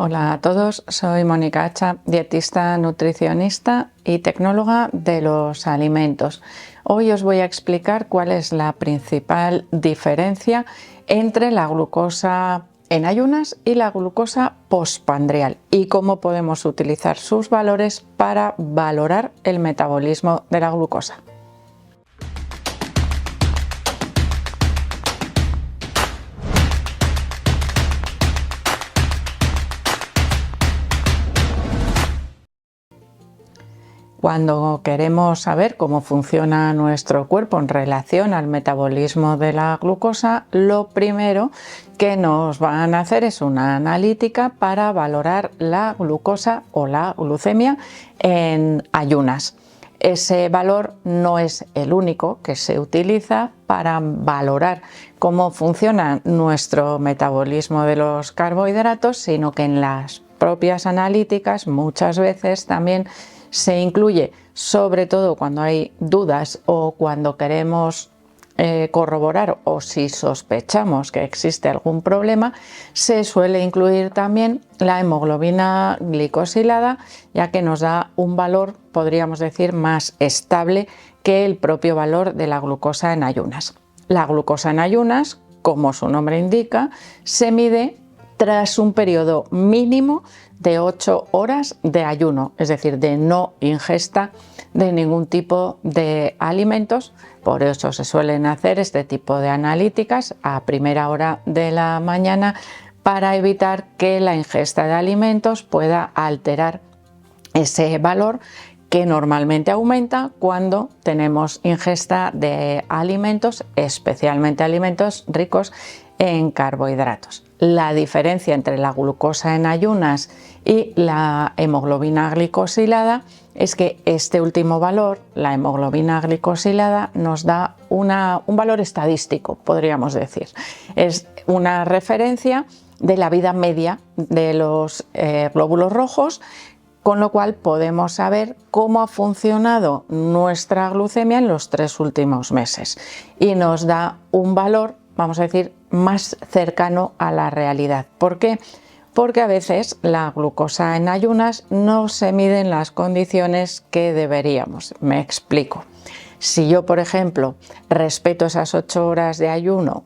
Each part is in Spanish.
Hola a todos, soy Mónica Hacha, dietista, nutricionista y tecnóloga de los alimentos. Hoy os voy a explicar cuál es la principal diferencia entre la glucosa en ayunas y la glucosa postprandial y cómo podemos utilizar sus valores para valorar el metabolismo de la glucosa. Cuando queremos saber cómo funciona nuestro cuerpo en relación al metabolismo de la glucosa, lo primero que nos van a hacer es una analítica para valorar la glucosa o la glucemia en ayunas. Ese valor no es el único que se utiliza para valorar cómo funciona nuestro metabolismo de los carbohidratos, sino que en las propias analíticas muchas veces también se incluye, sobre todo cuando hay dudas o cuando queremos corroborar o si sospechamos que existe algún problema, se suele incluir también la hemoglobina glicosilada, ya que nos da un valor, podríamos decir, más estable que el propio valor de la glucosa en ayunas. La glucosa en ayunas, como su nombre indica, se mide tras un periodo mínimo de 8 horas de ayuno, es decir, de no ingesta de ningún tipo de alimentos. Por eso se suelen hacer este tipo de analíticas a primera hora de la mañana para evitar que la ingesta de alimentos pueda alterar ese valor que normalmente aumenta cuando tenemos ingesta de alimentos, especialmente alimentos ricos en carbohidratos. La diferencia entre la glucosa en ayunas y la hemoglobina glicosilada es que este último valor, la hemoglobina glicosilada, nos da un valor estadístico, podríamos decir. Es una referencia de la vida media de los glóbulos rojos, con lo cual podemos saber cómo ha funcionado nuestra glucemia en los 3 últimos meses y nos da un valor, vamos a decir, más cercano a la realidad. ¿Por qué? Porque a veces la glucosa en ayunas no se mide en las condiciones que deberíamos. Me explico. Si yo, por ejemplo, respeto esas 8 horas de ayuno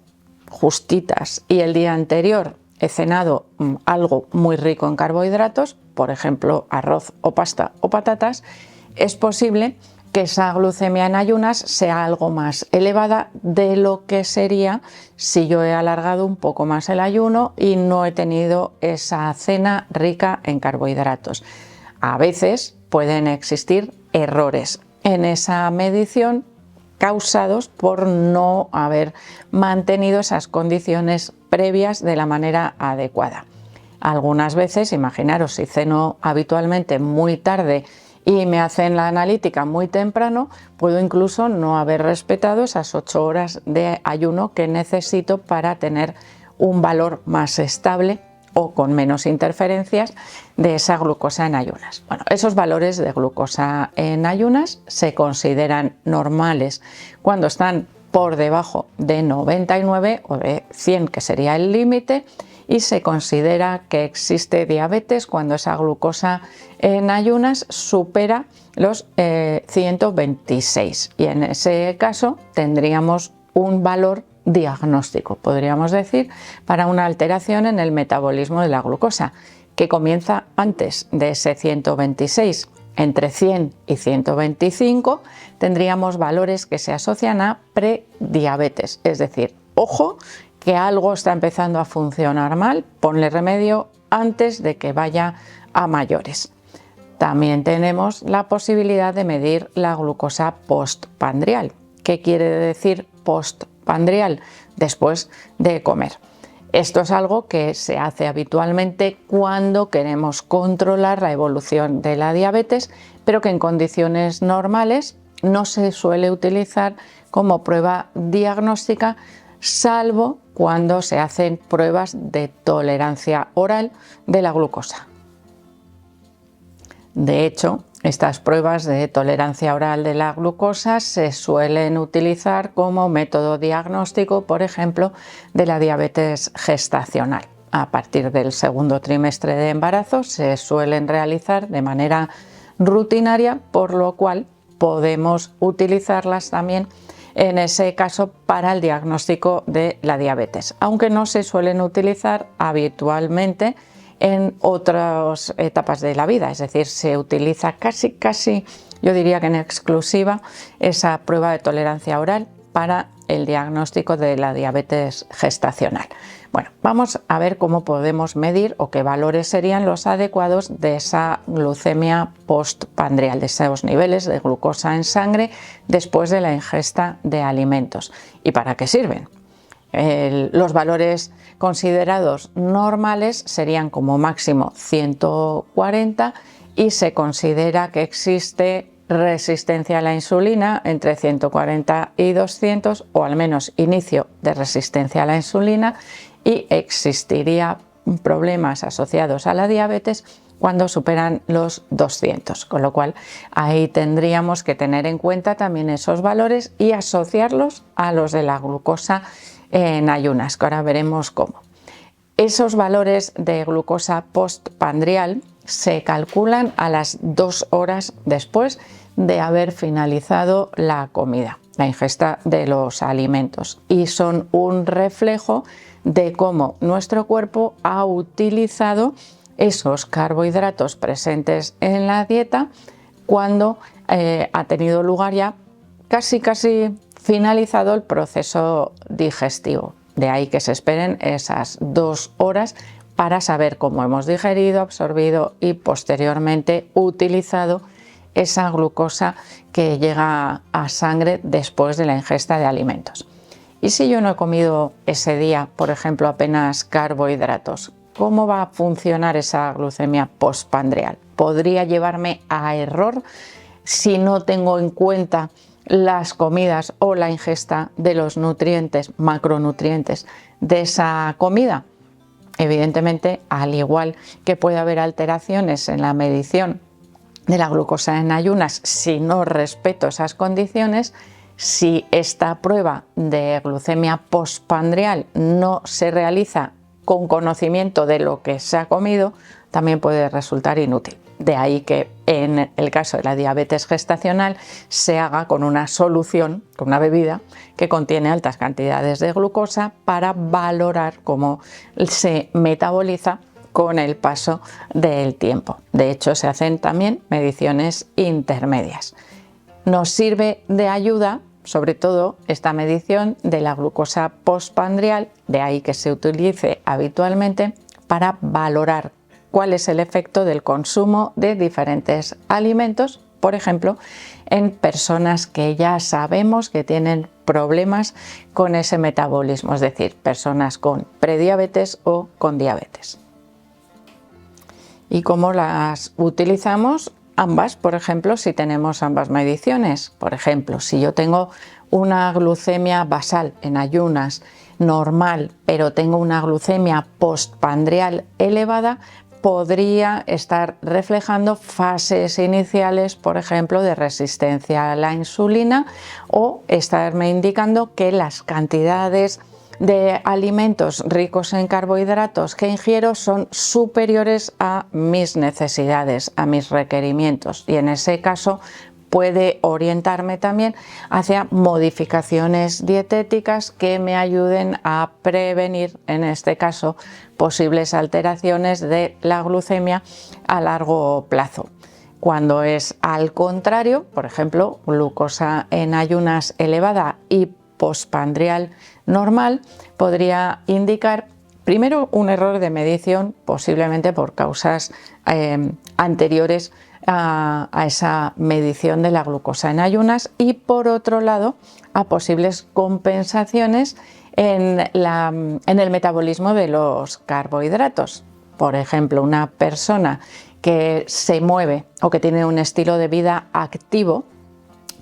justitas y el día anterior he cenado algo muy rico en carbohidratos, por ejemplo arroz o pasta o patatas, es posible que esa glucemia en ayunas sea algo más elevada de lo que sería si yo he alargado un poco más el ayuno y no he tenido esa cena rica en carbohidratos. A veces pueden existir errores en esa medición causados por no haber mantenido esas condiciones previas de la manera adecuada. Algunas veces, imaginaros, si ceno habitualmente muy tarde y me hacen la analítica muy temprano, puedo incluso no haber respetado esas 8 horas de ayuno que necesito para tener un valor más estable o con menos interferencias de esa glucosa en ayunas. Bueno, esos valores de glucosa en ayunas se consideran normales cuando están por debajo de 99 o de 100, que sería el límite, y se considera que existe diabetes cuando esa glucosa en ayunas supera los 126, y en ese caso tendríamos un valor diagnóstico, podríamos decir, para una alteración en el metabolismo de la glucosa, que comienza antes de ese 126. Entre 100 y 125 tendríamos valores que se asocian a prediabetes, es decir, ojo, que algo está empezando a funcionar mal, ponle remedio antes de que vaya a mayores. También tenemos la posibilidad de medir la glucosa postprandial. ¿Qué quiere decir postprandial? Después de comer. Esto es algo que se hace habitualmente cuando queremos controlar la evolución de la diabetes, pero que en condiciones normales no se suele utilizar como prueba diagnóstica, salvo cuando se hacen pruebas de tolerancia oral de la glucosa. De hecho, estas pruebas de tolerancia oral de la glucosa se suelen utilizar como método diagnóstico, por ejemplo, de la diabetes gestacional. a partir del segundo trimestre de embarazo, se suelen realizar de manera rutinaria, por lo cual podemos utilizarlas también en ese caso para el diagnóstico de la diabetes, aunque no se suelen utilizar habitualmente en otras etapas de la vida, es decir, se utiliza casi, yo diría que en exclusiva, esa prueba de tolerancia oral para el diagnóstico de la diabetes gestacional. Bueno, vamos a ver cómo podemos medir o qué valores serían los adecuados de esa glucemia postpandrial, de esos niveles de glucosa en sangre después de la ingesta de alimentos. ¿Y para qué sirven? Los valores considerados normales serían como máximo 140 y se considera que existe resistencia a la insulina entre 140 y 200, o al menos inicio de resistencia a la insulina, y existiría problemas asociados a la diabetes cuando superan los 200, con lo cual ahí tendríamos que tener en cuenta también esos valores y asociarlos a los de la glucosa en ayunas, que ahora veremos cómo. Esos valores de glucosa postpandrial se calculan a las 2 horas después de haber finalizado la comida, la ingesta de los alimentos, y son un reflejo de cómo nuestro cuerpo ha utilizado esos carbohidratos presentes en la dieta cuando ha tenido lugar ya casi finalizado el proceso digestivo. De ahí que se esperen esas 2 horas para saber cómo hemos digerido, absorbido y posteriormente utilizado esa glucosa que llega a sangre después de la ingesta de alimentos. Y si yo no he comido ese día, por ejemplo, apenas carbohidratos, ¿cómo va a funcionar esa glucemia postpandrial? ¿Podría llevarme a error si no tengo en cuenta las comidas o la ingesta de los nutrientes, macronutrientes de esa comida? Evidentemente, al igual que puede haber alteraciones en la medición de la glucosa en ayunas si no respeto esas condiciones, si esta prueba de glucemia postpandrial no se realiza con conocimiento de lo que se ha comido, también puede resultar inútil. De ahí que en el caso de la diabetes gestacional se haga con una solución, con una bebida que contiene altas cantidades de glucosa para valorar cómo se metaboliza con el paso del tiempo. De hecho, se hacen también mediciones intermedias. Nos sirve de ayuda, sobre todo, esta medición de la glucosa postpandrial, de ahí que se utilice habitualmente para valorar cuál es el efecto del consumo de diferentes alimentos, por ejemplo, en personas que ya sabemos que tienen problemas con ese metabolismo, es decir, personas con prediabetes o con diabetes. ¿Y cómo las utilizamos? Ambas, por ejemplo, si tenemos ambas mediciones. Por ejemplo, si yo tengo una glucemia basal en ayunas normal, pero tengo una glucemia postpandrial elevada, podría estar reflejando fases iniciales, por ejemplo, de resistencia a la insulina, o estarme indicando que las cantidades de alimentos ricos en carbohidratos que ingiero son superiores a mis necesidades, a mis requerimientos, y en ese caso puede orientarme también hacia modificaciones dietéticas que me ayuden a prevenir, en este caso, posibles alteraciones de la glucemia a largo plazo. Cuando es al contrario, por ejemplo, glucosa en ayunas elevada y postpandrial normal, podría indicar primero un error de medición, posiblemente por causas anteriores a esa medición de la glucosa en ayunas, y por otro lado a posibles compensaciones en el metabolismo de los carbohidratos. Por ejemplo, una persona que se mueve o que tiene un estilo de vida activo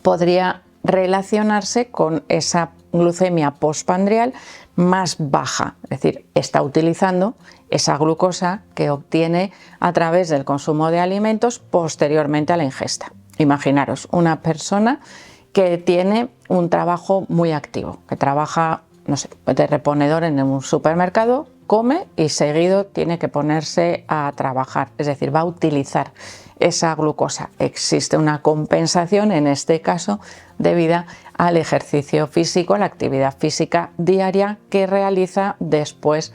podría relacionarse con esa glucemia postpandrial más baja, es decir, está utilizando esa glucosa que obtiene a través del consumo de alimentos posteriormente a la ingesta. Imaginaros una persona que tiene un trabajo muy activo, que trabaja, no sé, de reponedor en un supermercado come y seguido tiene que ponerse a trabajar, es decir, va a utilizar esa glucosa. Existe una compensación, en este caso, debida al ejercicio físico, la actividad física diaria que realiza después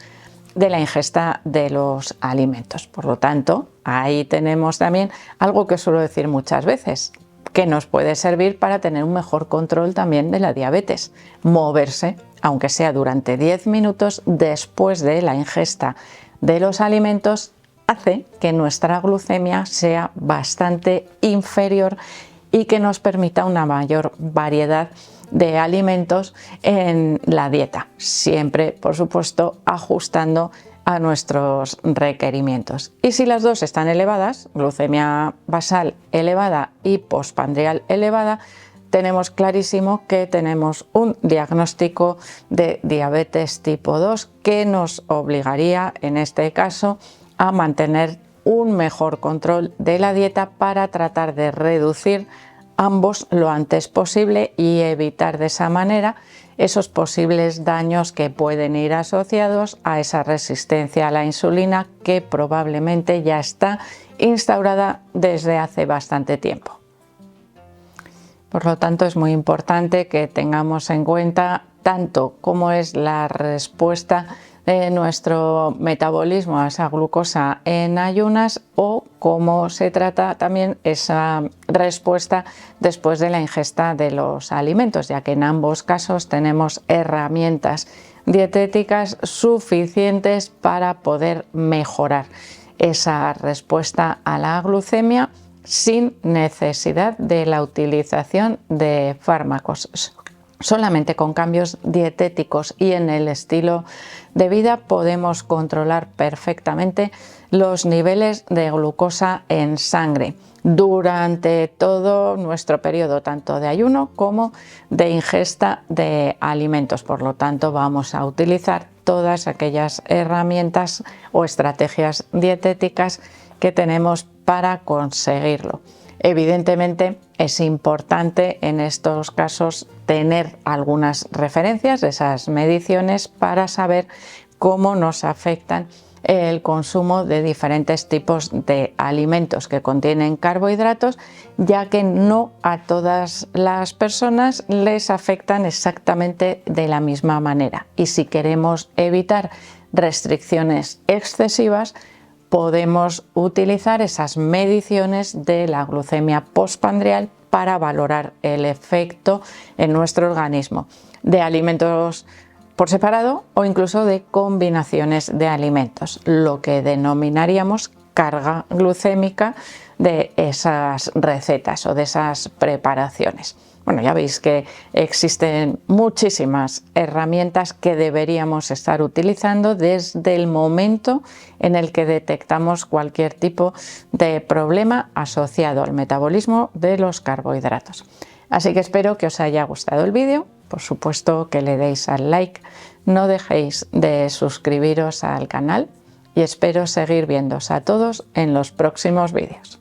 de la ingesta de los alimentos. Por lo tanto, ahí tenemos también algo que suelo decir muchas veces, que nos puede servir para tener un mejor control también de la diabetes. Moverse, aunque sea durante 10 minutos después de la ingesta de los alimentos, hace que nuestra glucemia sea bastante inferior y que nos permita una mayor variedad de alimentos en la dieta, siempre, por supuesto, ajustando a nuestros requerimientos. Y si las dos están elevadas, glucemia basal elevada y postprandial elevada, tenemos clarísimo que tenemos un diagnóstico de diabetes tipo 2 que nos obligaría, en este caso, a mantener un mejor control de la dieta para tratar de reducir ambos lo antes posible y evitar de esa manera esos posibles daños que pueden ir asociados a esa resistencia a la insulina que probablemente ya está instaurada desde hace bastante tiempo. Por lo tanto, es muy importante que tengamos en cuenta tanto cómo es la respuesta de nuestro metabolismo a esa glucosa en ayunas o cómo se trata también esa respuesta después de la ingesta de los alimentos, ya que en ambos casos tenemos herramientas dietéticas suficientes para poder mejorar esa respuesta a la glucemia sin necesidad de la utilización de fármacos. Solamente con cambios dietéticos y en el estilo de vida podemos controlar perfectamente los niveles de glucosa en sangre durante todo nuestro periodo, tanto de ayuno como de ingesta de alimentos. Por lo tanto, vamos a utilizar todas aquellas herramientas o estrategias dietéticas que tenemos para conseguirlo. Evidentemente, es importante en estos casos tener algunas referencias, esas mediciones, para saber cómo nos afectan el consumo de diferentes tipos de alimentos que contienen carbohidratos, ya que no a todas las personas les afectan exactamente de la misma manera. Y si queremos evitar restricciones excesivas, podemos utilizar esas mediciones de la glucemia postprandial para valorar el efecto en nuestro organismo de alimentos por separado o incluso de combinaciones de alimentos, lo que denominaríamos carga glucémica de esas recetas o de esas preparaciones. Bueno, ya veis que existen muchísimas herramientas que deberíamos estar utilizando desde el momento en el que detectamos cualquier tipo de problema asociado al metabolismo de los carbohidratos. Así que espero que os haya gustado el vídeo, por supuesto que le deis al like, no dejéis de suscribiros al canal y espero seguir viéndoos a todos en los próximos vídeos.